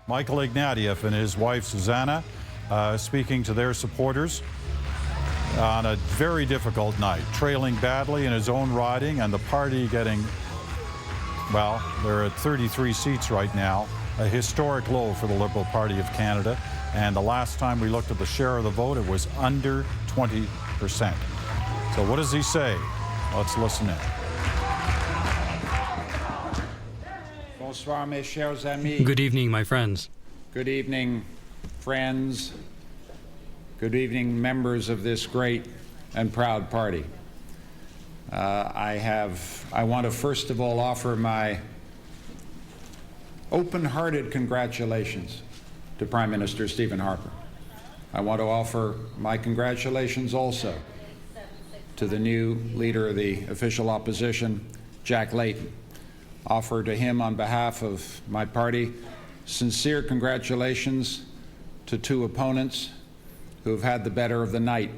Micheal Ignatieff and his wife Susanna speaking to their supporters on a very difficult night, trailing badly in his own riding and the party getting, well, they're at 33 seats right now, a historic low for the Liberal Party of Canada. And the last time we looked at the share of the vote, it was under 20%. So what does he say? Let's listen in. Bonsoir, mes chers amis. Good evening, my friends. Good evening, friends. Good evening, members of this great and proud party. I want to first of all offer my open-hearted congratulations to Prime Minister Stephen Harper. I want to offer my congratulations also to the new leader of the official opposition, Jack Layton. Offer to him on behalf of my party sincere congratulations to two opponents who have had the better of the night.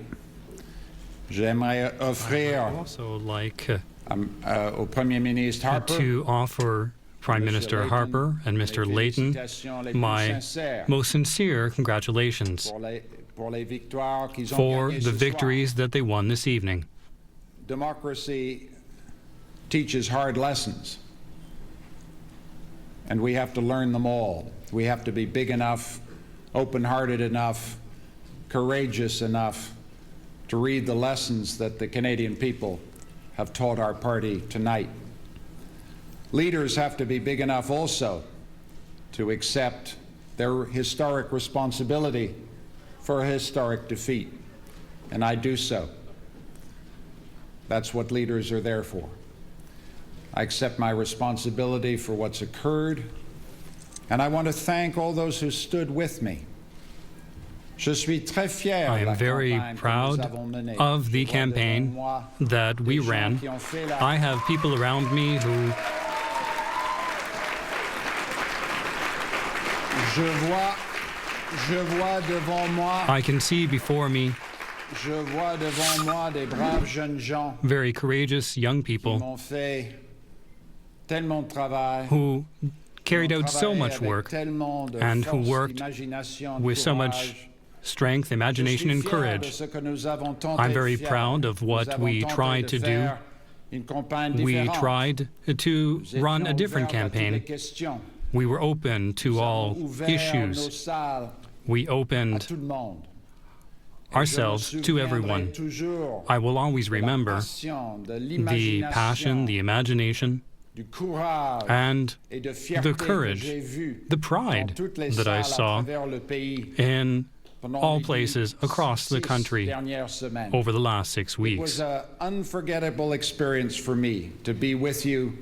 J'aimerais offrir Also like au Premier Ministre Harper to offer Prime Minister Harper and Mr. Layton my most sincere congratulations pour les victoires qu'ils ont for gagnées the ce victories that they won this evening. soir. Democracy teaches hard lessons, and we have to learn them all. We have to be big enough, open-hearted enough, courageous enough to read the lessons that the Canadian people have taught our party tonight. Leaders have to be big enough also to accept their historic responsibility for a historic defeat, and I do so. That's what leaders are there for. I accept my responsibility for what's occurred, and I want to thank all those who stood with me. Je suis très fier I de la am very campagne que nous proud avons menée. of the Je vois campaign devant moi that we des gens ran. qui ont fait la- I have people around me who Je vois devant moi, I can see before me je vois devant moi des braves jeunes gens very courageous young qui people m'ont fait tellement de travail, who carried qui ont out so travaillé much avec work tellement de and who force, worked d'imagination, with so much courage. strength, Je imagination, suis and fier de courage. ce que nous avons tenté I'm de very faire. proud of Nous what avons we tenté tried de to do. faire une campagne We différente. tried to Nous run étions a different ouverts à toutes les campaign. questions. We were open to Nous all avons ouvert nos issues. salles We à opened tout le monde. ourselves Je me to souviendrai everyone. toujours I will always de la remember passion, de the l'imagination, passion, the imagination, du courage and et de fierté the que courage, j'ai vu the dans pride toutes les that I salles à saw travers le pays in pendant all les places across the 6 country dernières semaines. over the last 6 It weeks. was an unforgettable experience for me to be with you,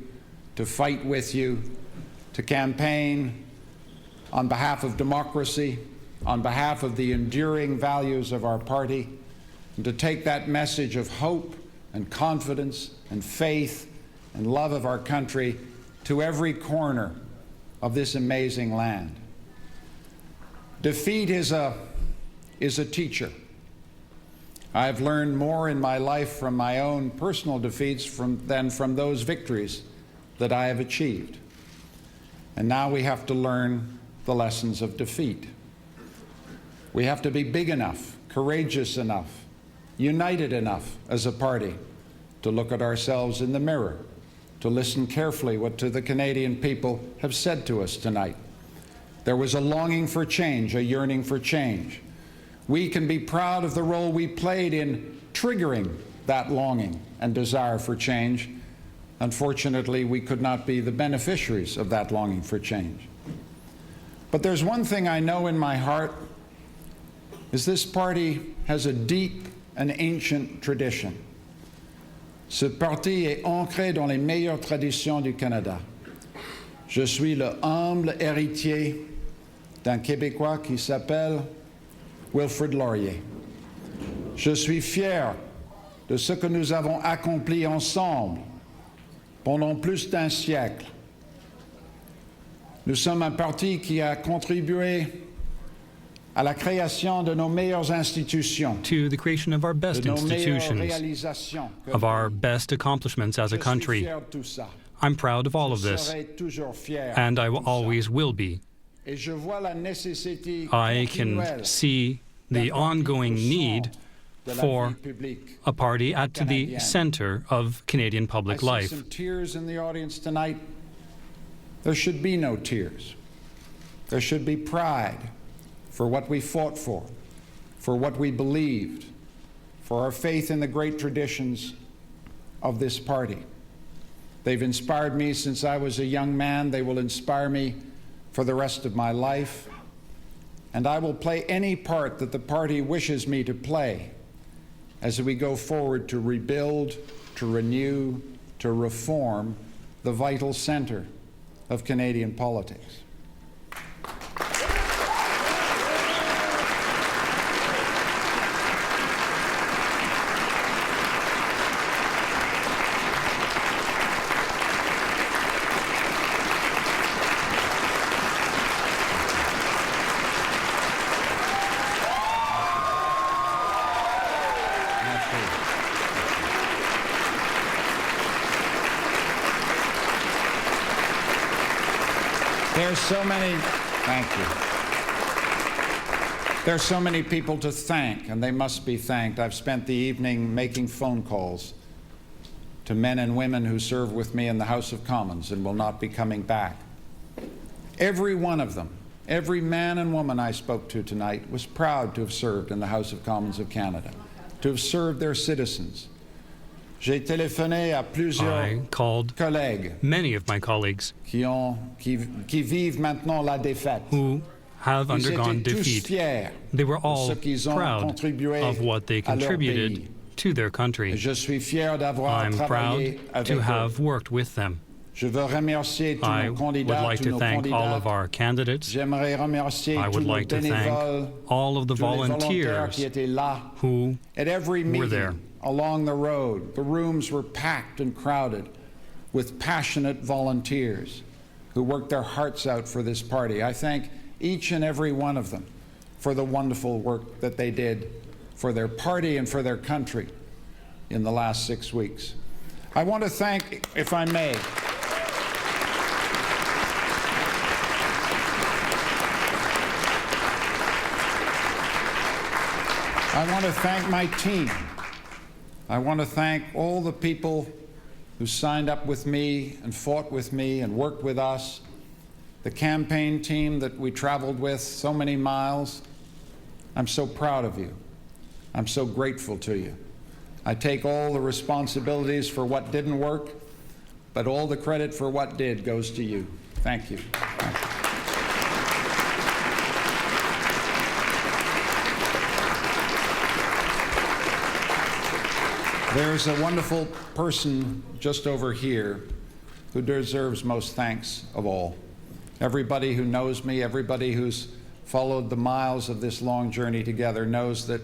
to fight with you, to campaign on behalf of democracy, on behalf of the enduring values of our party, and to take that message of hope and confidence and faith and love of our country to every corner of this amazing land. Defeat is a teacher. I've learned more in my life from my own personal defeats than from those victories that I have achieved. And now we have to learn the lessons of defeat. We have to be big enough, courageous enough, united enough as a party to look at ourselves in the mirror, to listen carefully to the Canadian people have said to us tonight. There was a longing for change, a yearning for change. We can be proud of the role we played in triggering that longing and desire for change. Unfortunately, we could not be the beneficiaries of that longing for change. But there's one thing I know in my heart, is this party has a deep and ancient tradition. Ce parti est ancré dans les meilleures traditions du Canada. Je suis le humble héritier d'un Québécois qui s'appelle Wilfrid Laurier. Je suis fier de ce que nous avons accompli ensemble pendant plus d'un siècle. Nous sommes un parti qui a contribué à la création de nos meilleures institutions, To the creation of our best de nos meilleures institutions, réalisations. of our best accomplishments as a Je suis country. fier de tout ça. I'm proud of all of Je this, serai toujours fier and de I tout ça. always will be Et je vois la nécessité I can continuelle see the ongoing need de la for vie publique. a party at the center of Canadian I public see life. some tears in the audience tonight. There should be no tears. There should be pride for what we fought for what we believed, for our faith in the great traditions of this party. They've inspired me since I was a young man. They will inspire me for the rest of my life. And I will play any part that the party wishes me to play as we go forward to rebuild, to renew, to reform the vital center of Canadian politics. There's so many, thank you. There's so many people to thank, and they must be thanked. I've spent the evening making phone calls to men and women who serve with me in the House of Commons and will not be coming back. Every one of them, every man and woman I spoke to tonight was proud to have served in the House of Commons of Canada, to have served their citizens. J'ai téléphoné à plusieurs I called collègues many of my colleagues qui vivent maintenant la défaite. who have Ils undergone étaient tous defeat. fiers They were de all ce qu'ils ont proud contribué of what they à leur contributed pays. to their Et country. je suis fier d'avoir I'm travaillé proud avec to eux. have worked with them. Je veux remercier tous I nos would candidats, like tous to nos thank all of candidates. our candidates. J'aimerais remercier I tous would nos like to thank bénévoles, all of the tous les volontaires volunteers qui étaient là. who At every were there. meeting along the road, the rooms were packed and crowded with passionate volunteers who worked their hearts out for this party. I thank each and every one of them for the wonderful work that they did for their party and for their country in the last 6 weeks. I want to thank, if I may, I want to thank my team. I want to thank all the people who signed up with me and fought with me and worked with us, the campaign team that we traveled with so many miles. I'm so proud of you. I'm so grateful to you. I take all the responsibilities for what didn't work, but all the credit for what did goes to you. Thank you. Thank you. There's a wonderful person just over here who deserves most thanks of all. Everybody who knows me, everybody who's followed the miles of this long journey together knows that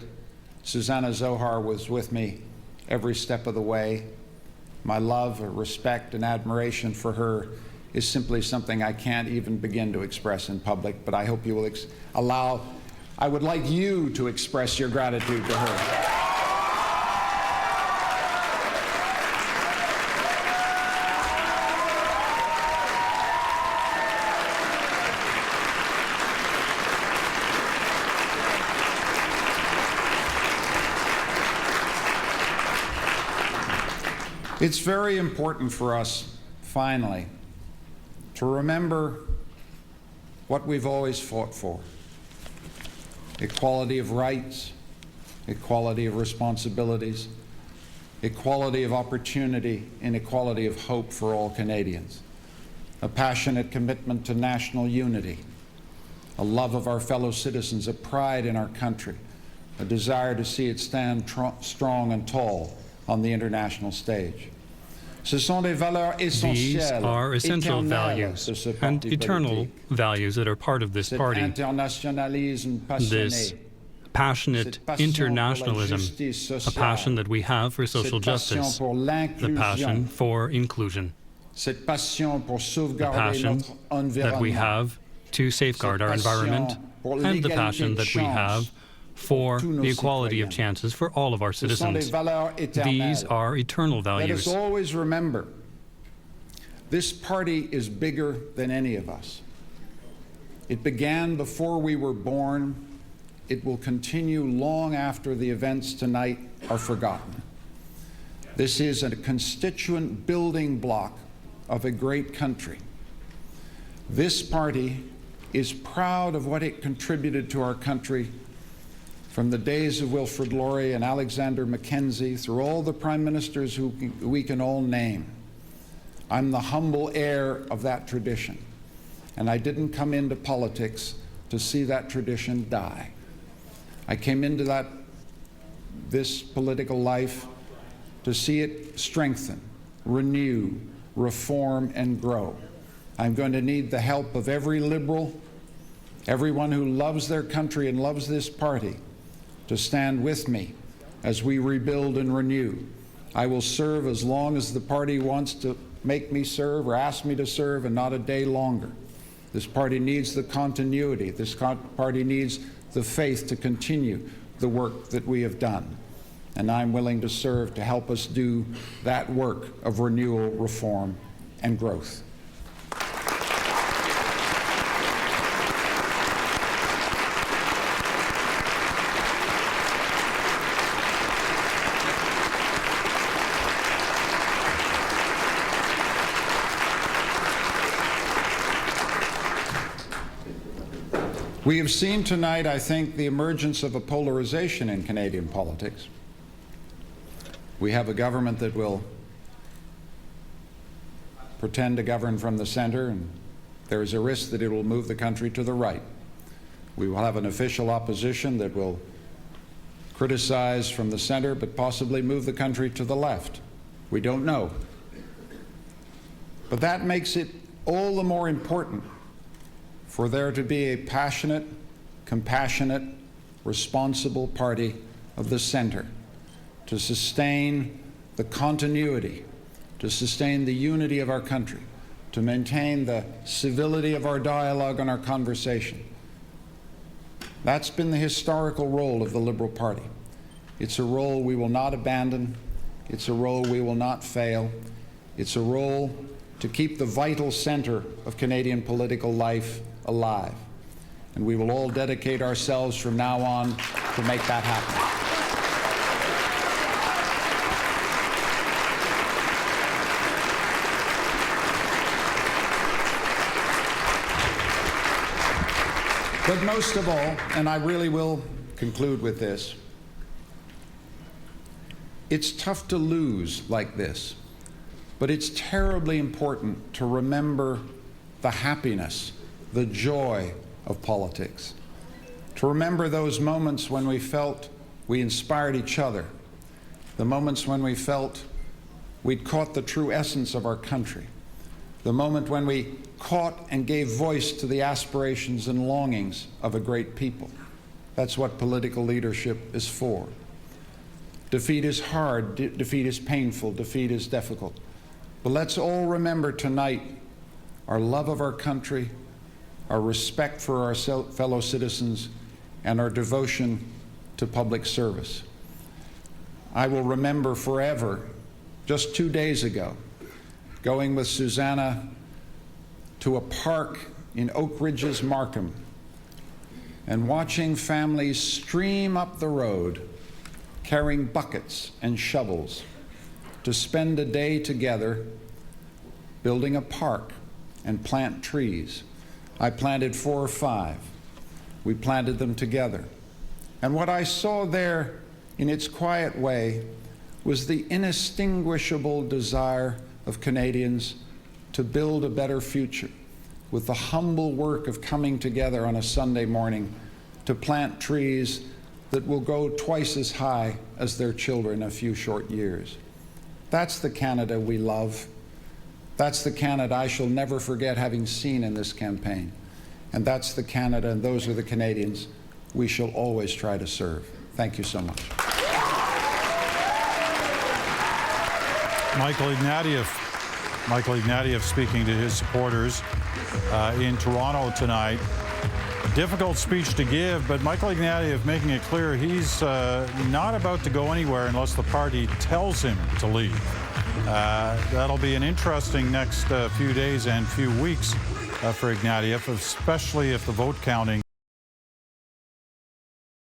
Susanna Zohar was with me every step of the way. My love, respect, and admiration for her is simply something I can't even begin to express in public, but I hope you will I would like you to express your gratitude to her. It's very important for us, finally, to remember what we've always fought for: equality of rights, equality of responsibilities, equality of opportunity, and equality of hope for all Canadians, a passionate commitment to national unity, a love of our fellow citizens, a pride in our country, a desire to see it stand strong and tall on the international stage. These are essential values and eternal values that are part of this party. This passionate internationalism, a passion that we have for social justice, the passion for inclusion, the passion that we have to safeguard our environment, and the passion that we have for the equality of chances for all of our citizens. These are eternal values. Let us always remember, this party is bigger than any of us. It began before we were born. It will continue long after the events tonight are forgotten. This is a constituent building block of a great country. This party is proud of what it contributed to our country from the days of Wilfrid Laurier and Alexander Mackenzie through all the prime ministers who we can all name. I'm the humble heir of that tradition, and I didn't come into politics to see that tradition die. I came into this political life to see it strengthen, renew, reform, and grow. I'm going to need the help of every liberal, everyone who loves their country and loves this party, to stand with me as we rebuild and renew. I will serve as long as the party wants to make me serve or ask me to serve, and not a day longer. This party needs the continuity. This party needs the faith to continue the work that we have done. And I'm willing to serve to help us do that work of renewal, reform, and growth. We have seen tonight, I think, the emergence of a polarization in Canadian politics. We have a government that will pretend to govern from the center, and there is a risk that it will move the country to the right. We will have an official opposition that will criticize from the center, but possibly move the country to the left. We don't know. But that makes it all the more important for there to be a passionate, compassionate, responsible party of the center to sustain the continuity, to sustain the unity of our country, to maintain the civility of our dialogue and our conversation. That's been the historical role of the Liberal Party. It's a role we will not abandon. It's a role we will not fail. It's a role to keep the vital center of Canadian political life alive. And we will all dedicate ourselves from now on to make that happen. But most of all, and I really will conclude with this, it's tough to lose like this, but it's terribly important to remember the happiness, the joy of politics. To remember those moments when we felt we inspired each other, the moments when we felt we'd caught the true essence of our country, the moment when we caught and gave voice to the aspirations and longings of a great people. That's what political leadership is for. Defeat is hard, defeat is painful, defeat is difficult. But let's all remember tonight our love of our country, our respect for our fellow citizens, and our devotion to public service. I will remember forever, just 2 days ago, going with Susanna to a park in Oak Ridges, Markham, and watching families stream up the road carrying buckets and shovels to spend a day together building a park and plant trees. I planted 4 or 5. We planted them together. And what I saw there in its quiet way was the inextinguishable desire of Canadians to build a better future, with the humble work of coming together on a Sunday morning to plant trees that will go twice as high as their children in a few short years. That's the Canada we love. That's the Canada I shall never forget having seen in this campaign. And that's the Canada, and those are the Canadians we shall always try to serve. Thank you so much. Micheal Ignatieff speaking to his supporters in Toronto tonight. A difficult speech to give, but Micheal Ignatieff making it clear he's not about to go anywhere unless the party tells him to leave. That'll be an interesting next few days and few weeks for Ignatieff, especially if the vote counting